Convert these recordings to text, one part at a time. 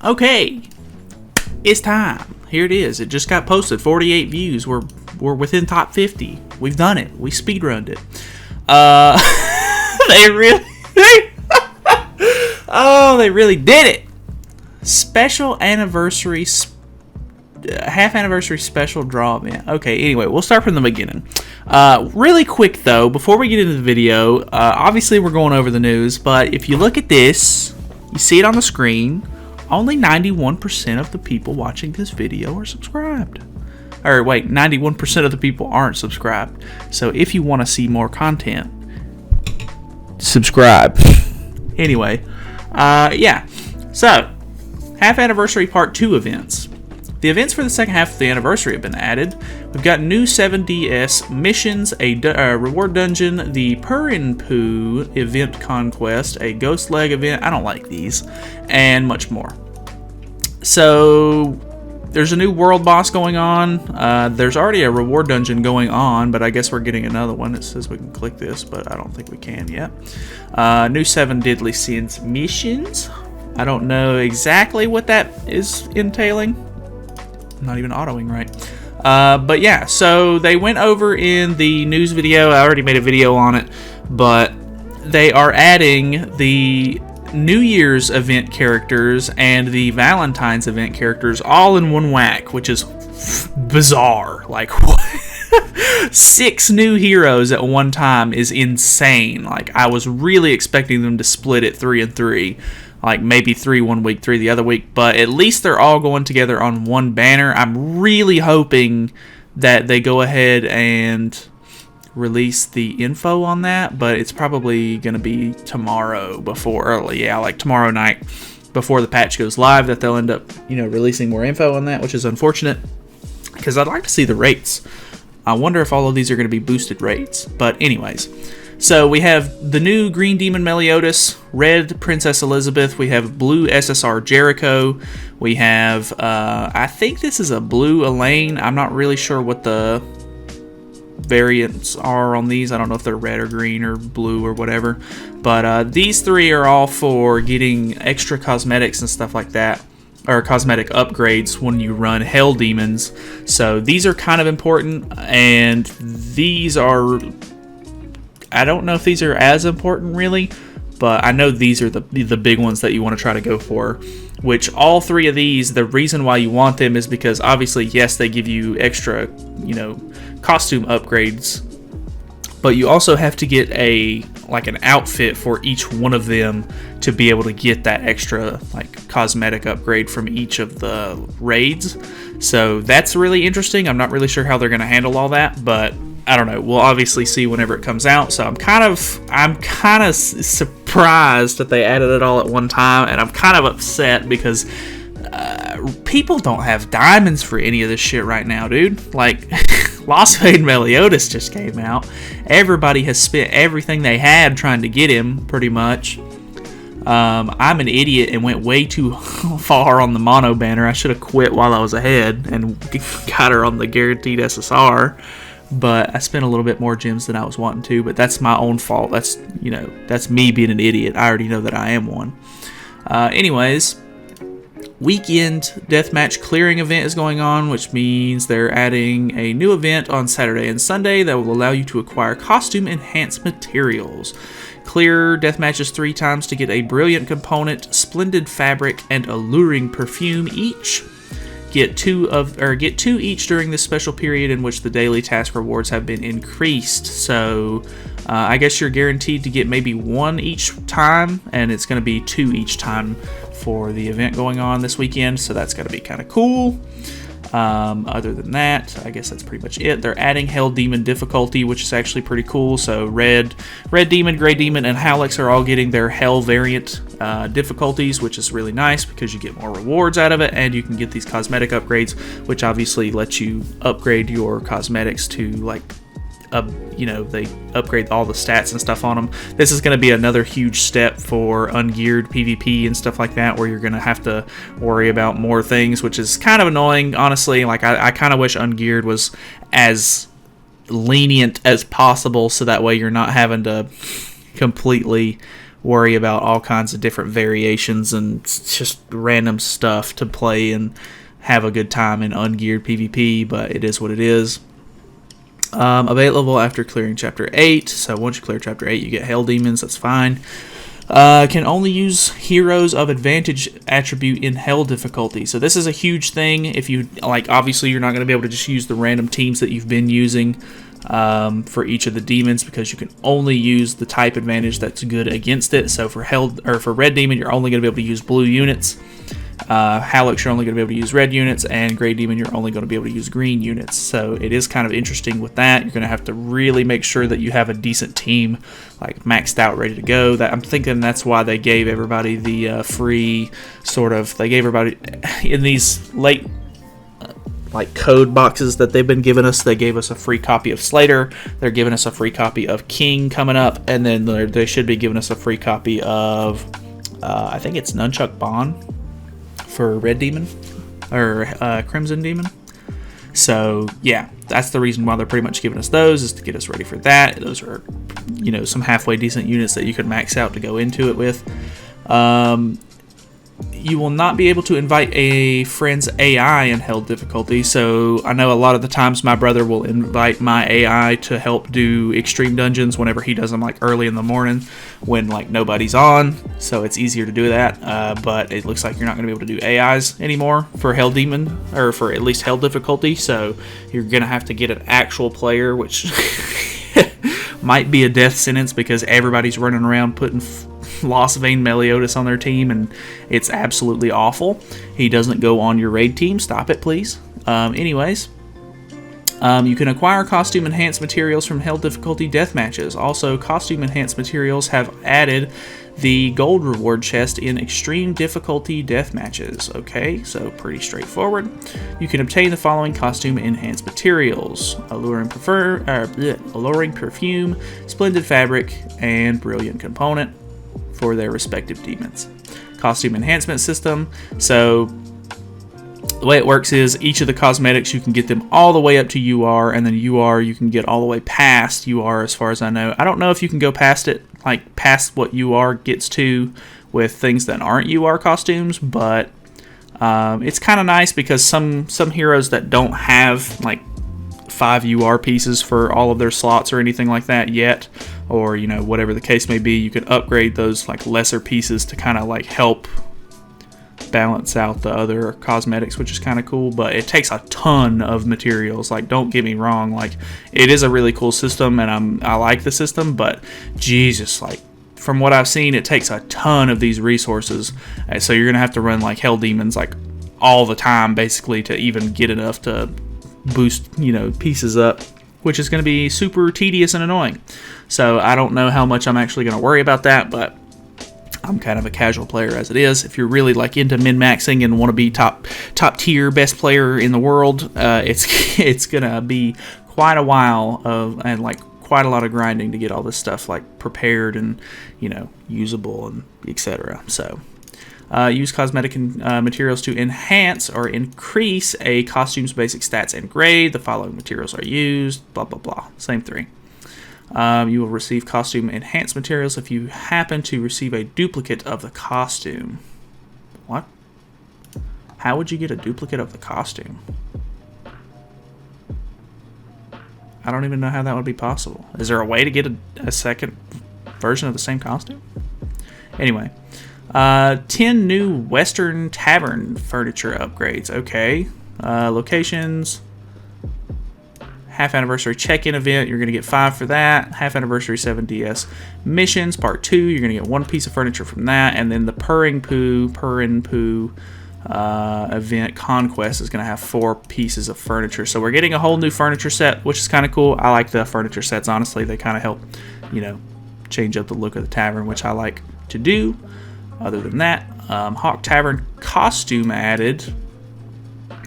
Okay, it's time. Here it is. It just got posted. 48 views. We're within top 50. We've done it. We speedrunned it. They really... oh, they really did it. Special anniversary... half anniversary special draw event. Okay, anyway, we'll start from the beginning. Really quick, though, before we get into the video, obviously we're going over the news, but if you look at this, you see it on the screen, only 91% of the people watching this video are subscribed. Or wait, 91% of the people aren't subscribed. So if you want to see more content, subscribe. Anyway, yeah. So, half anniversary part 2 events. The events for the second half of the anniversary have been added. We've got new 7DS missions, a reward dungeon, the Purin Poo event conquest, a ghost leg event, I don't like these, and much more. So, there's a new world boss going on. There's already a reward dungeon going on, but I guess we're getting another one. It says we can click this, but I don't think we can yet. New 7 Deadly Sins missions. I don't know exactly what that is entailing. Not even autoing right. But yeah, so they went over in the news video. I already made a video on it, but they are adding the New Year's event characters and the Valentine's event characters all in one whack, which is bizarre. Like, what? 6 new heroes at one time is insane. Like, I was really expecting them to split it 3 and 3. Like maybe 3 one week, 3 the other week, but at least they're all going together on one banner. I'm really hoping that they go ahead and release the info on that, but it's probably going to be tomorrow like tomorrow night before the patch goes live, that they'll end up, releasing more info on that, which is unfortunate because I'd like to see the rates. I wonder if all of these are going to be boosted rates, but anyways. So we have the new green Demon Meliodas, red Princess Elizabeth, we have blue SSR Jericho, we have, I think this is a blue Elaine. I'm not really sure what the variants are on these. I don't know if they're red or green or blue or whatever. But these 3 are all for getting extra cosmetics and stuff like that, or cosmetic upgrades when you run Hell Demons. So these are kind of important, and these are... I don't know if these are as important really, but I know these are the big ones that you want to try to go for, which all 3 of these, the reason why you want them is because obviously, yes, they give you extra, costume upgrades, but you also have to get an outfit for each one of them to be able to get that extra cosmetic upgrade from each of the raids. So that's really interesting. I'm not really sure how they're going to handle all that, but I don't know. We'll obviously see whenever it comes out. So I'm kind of surprised that they added it all at one time, and I'm kind of upset because people don't have diamonds for any of this shit right now, dude. Like, Lost Maid Meliodas just came out. Everybody has spent everything they had trying to get him, pretty much. I'm an idiot and went way too far on the mono banner. I should have quit while I was ahead and got her on the guaranteed SSR. But I spent a little bit more gems than I was wanting to, but that's my own fault. That's me being an idiot. I already know that I am one. Anyways, weekend deathmatch clearing event is going on, which means they're adding a new event on Saturday and Sunday that will allow you to acquire costume enhanced materials. Clear deathmatches 3 times to get a brilliant component, splendid fabric, and alluring perfume each. Get 2 each during this special period in which the daily task rewards have been increased. So I guess you're guaranteed to get maybe 1 each time, and it's going to be 2 each time for the event going on this weekend. So that's going to be kind of cool. Other than that, I guess that's pretty much it. They're adding Hell Demon difficulty, which is actually pretty cool. So Red Demon, Grey Demon, and Hallex are all getting their Hell variant difficulties, which is really nice because you get more rewards out of it, and you can get these cosmetic upgrades, which obviously lets you upgrade your cosmetics to they upgrade all the stats and stuff on them. This is going to be another huge step for ungeared PvP and stuff like that, where you're going to have to worry about more things, which is kind of annoying, honestly. Like, I kind of wish ungeared was as lenient as possible, so that way you're not having to completely worry about all kinds of different variations and just random stuff to play and have a good time in ungeared PvP, but it is what it is. Available after clearing Chapter 8, so once you clear Chapter 8, you get Hell Demons, that's fine. Can only use Heroes of Advantage attribute in Hell difficulty. So this is a huge thing. If you, like, obviously you're not going to be able to just use the random teams that you've been using for each of the demons, because you can only use the type advantage that's good against it. So for for Red Demon, you're only going to be able to use blue units. Hallex, you're only going to be able to use red units, and Grey Demon, you're only going to be able to use green units. So it is kind of interesting with that. You're going to have to really make sure that you have a decent team, like maxed out, ready to go. That I'm thinking that's why they gave everybody the free sort of. They gave everybody in these late like code boxes that they've been giving us. They gave us a free copy of Slater. They're giving us a free copy of King coming up, and then they should be giving us a free copy of I think it's Nunchuck Bond for Red Demon or Crimson Demon. So yeah, that's the reason why they're pretty much giving us those, is to get us ready for that. Those are, you know, some halfway decent units that you could max out to go into it with. You will not be able to invite a friend's AI in Hell difficulty. So I know a lot of the times my brother will invite my AI to help do extreme dungeons whenever he does them like early in the morning when like nobody's on. So it's easier to do that. But it looks like you're not going to be able to do AIs anymore for Hell Demon, or for at least Hell difficulty. So you're going to have to get an actual player, which might be a death sentence because everybody's running around putting Lost Vein Meliodas on their team, and it's absolutely awful. He doesn't go on your raid team. Stop it, please. Anyways, you can acquire costume enhanced materials from Hell difficulty death matches. Also, costume enhanced materials have added the gold reward chest in extreme difficulty death matches. Okay, so pretty straightforward. You can obtain the following costume enhanced materials: alluring perfume, splendid fabric, and brilliant component for their respective demons. Costume enhancement system. So the way it works is each of the cosmetics, you can get them all the way up to UR, and then UR you can get all the way past UR as far as I know. I don't know if you can go past it, like past what UR gets to with things that aren't UR costumes, but it's kind of nice because some heroes that don't have like 5 UR pieces for all of their slots or anything like that yet, or you know, whatever the case may be, you can upgrade those like lesser pieces to kind of like help balance out the other cosmetics, which is kind of cool. But it takes a ton of materials. Like, don't get me wrong, like it is a really cool system, and I like the system, but Jesus, like from what I've seen, it takes a ton of these resources. So you're gonna have to run like Hell Demons like all the time basically to even get enough to boost, you know, pieces up, which is going to be super tedious and annoying. So I don't know how much I'm actually going to worry about that, but I'm kind of a casual player as it is. If you're really like into min-maxing and want to be top tier best player in the world, it's going to be quite a while of, and like quite a lot of grinding to get all this stuff like prepared and, you know, usable and etc. So use cosmetic materials to enhance or increase a costume's basic stats and grade. The following materials are used, blah, blah, blah. Same three. You will receive costume enhanced materials if you happen to receive a duplicate of the costume. What? How would you get a duplicate of the costume? I don't even know how that would be possible. Is there a way to get a second version of the same costume? Anyway. 10 new Western Tavern furniture upgrades. Okay. Locations. Half Anniversary Check-In event. You're going to get 5 for that. Half Anniversary 7DS Missions Part 2. You're going to get 1 piece of furniture from that. And then the Purrin Poo event Conquest is going to have 4 pieces of furniture. So we're getting a whole new furniture set, which is kind of cool. I like the furniture sets, honestly. They kind of help, you know, change up the look of the tavern, which I like to do. Other than that, Hawk Tavern costume added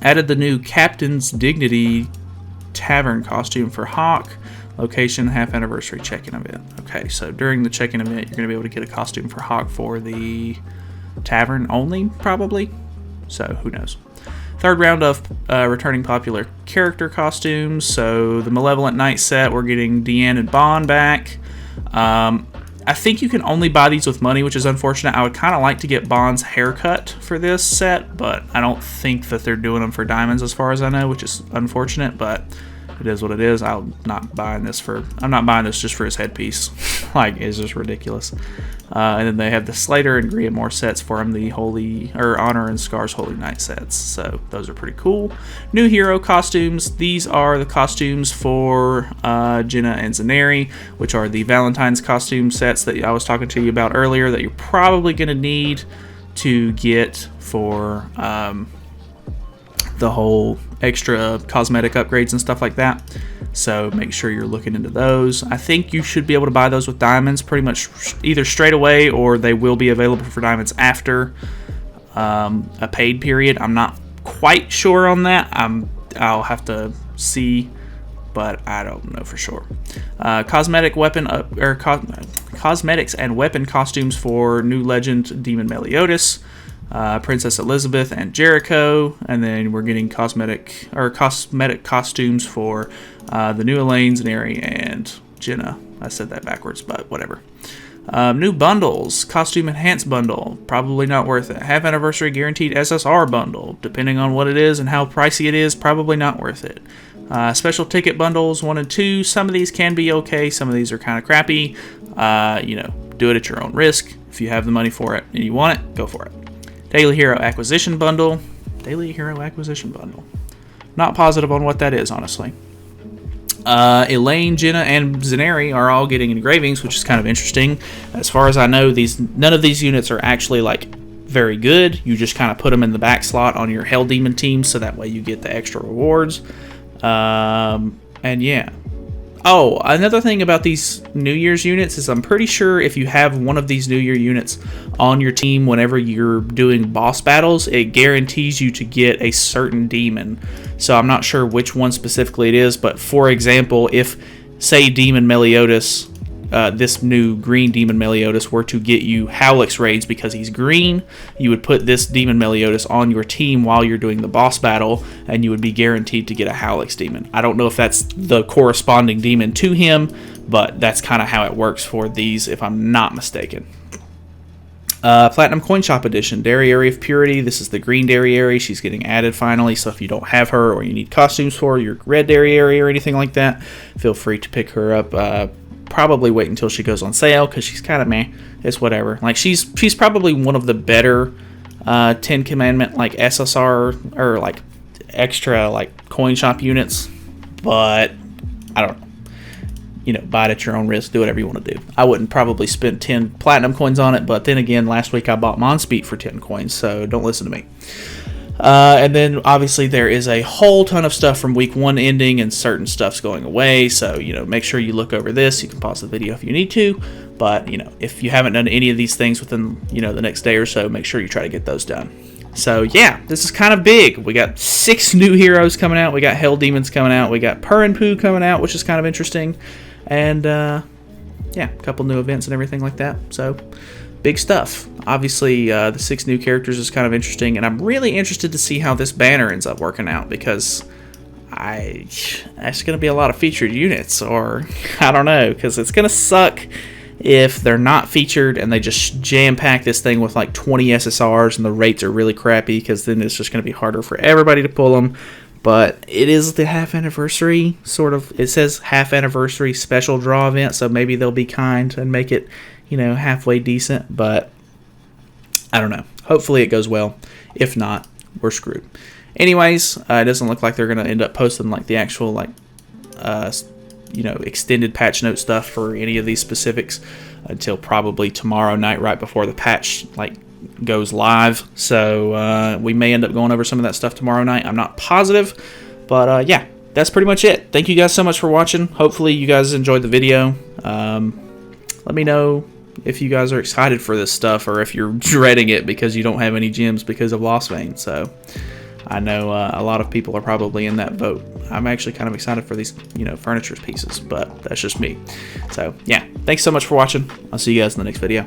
the new Captain's Dignity Tavern costume for Hawk. Location, Half Anniversary Check-In event. Okay, so during the check-in event, you're going to be able to get a costume for Hawk for the tavern only, probably. So, who knows. Third round of returning popular character costumes. So, the Malevolent Knight Set, we're getting Deanne and Bond back. I think you can only buy these with money, which is unfortunate. I would kind of like to get Bond's haircut for this set, but I don't think that they're doing them for diamonds as far as I know, which is unfortunate, but it is what it is. I'm not buying this just for his headpiece. Like, it's just ridiculous. And then they have the Slater and Griamore sets for him, the Honor and Scars Holy Knight sets. So those are pretty cool. New hero costumes. These are the costumes for Jenna and Zaneri, which are the Valentine's costume sets that I was talking to you about earlier that you're probably going to need to get for the whole extra cosmetic upgrades and stuff like that. So make sure you're looking into those. I think you should be able to buy those with diamonds pretty much either straight away, or they will be available for diamonds after a paid period. I'm not quite sure on that. I'll have to see, but I don't know for sure. Cosmetics and weapon costumes for new legend Demon Meliodas, Princess Elizabeth and Jericho, and then we're getting cosmetic costumes for the new Elaine, Zaneri, and Jenna. I said that backwards, but whatever. New bundles, costume enhanced bundle, probably not worth it. Half anniversary guaranteed SSR bundle, depending on what it is and how pricey it is, probably not worth it. Special ticket bundles 1 and 2, some of these can be okay, some of these are kind of crappy. Do it at your own risk. If you have the money for it and you want it, go for it. Daily Hero Acquisition Bundle. Not positive on what that is, honestly. Elaine, Jenna, and Zaneri are all getting engravings, which is kind of interesting. As far as I know, none of these units are actually like very good. You just kind of put them in the back slot on your Hell Demon team, so that way you get the extra rewards. And yeah. Oh, another thing about these New Year's units is I'm pretty sure if you have one of these New Year units on your team whenever you're doing boss battles, it guarantees you to get a certain demon. So I'm not sure which one specifically it is, but for example, if, say, Demon Meliodas, this new green Demon Meliodas were to get you Howlix raids because he's green, you would put this Demon Meliodas on your team while you're doing the boss battle, and you would be guaranteed to get a Howlix demon. I don't know if that's the corresponding demon to him, but that's kind of how it works for these, if I'm not mistaken. Platinum Coin Shop Edition, Dairy of Purity. This is the green Dairy. She's getting added finally, so if you don't have her or you need costumes for your red Dairy or anything like that, feel free to pick her up. Probably wait until she goes on sale, because she's kind of meh. It's whatever. Like, she's probably one of the better Ten Commandment like SSR or like extra like coin shop units, but I don't know. Buy it at your own risk. Do whatever you want to do. I wouldn't probably spend 10 platinum coins on it, but then again, last week I bought Monspeed for 10 coins, so don't listen to me. And then obviously there is a whole ton of stuff from week 1 ending, and certain stuff's going away, so make sure you look over this. You can pause the video if you need to, but if you haven't done any of these things within the next day or so, make sure you try to get those done. So yeah, this is kind of big. We got 6 new heroes coming out. We got Hell Demons coming out. We got Purr and Poo coming out, which is kind of interesting, and yeah, a couple new events and everything like that. So big stuff. Obviously, the 6 new characters is kind of interesting, and I'm really interested to see how this banner ends up working out, because that's going to be a lot of featured units, or I don't know, because it's going to suck if they're not featured and they just jam-pack this thing with like 20 SSRs and the rates are really crappy, because then it's just going to be harder for everybody to pull them. But it is the half anniversary, sort of. It says half anniversary special draw event, so maybe they'll be kind and make it halfway decent, but I don't know. Hopefully it goes well. If not, we're screwed. Anyways, it doesn't look like they're going to end up posting like the actual extended patch note stuff for any of these specifics until probably tomorrow night, right before the patch goes live. So we may end up going over some of that stuff tomorrow night. I'm not positive, but yeah, that's pretty much it. Thank you guys so much for watching. Hopefully you guys enjoyed the video. Let me know if you guys are excited for this stuff, or if you're dreading it because you don't have any gems because of Lost Vein. So I know a lot of people are probably in that boat. I'm actually kind of excited for these furniture pieces, but that's just me. So yeah, thanks so much for watching. I'll see you guys in the next video.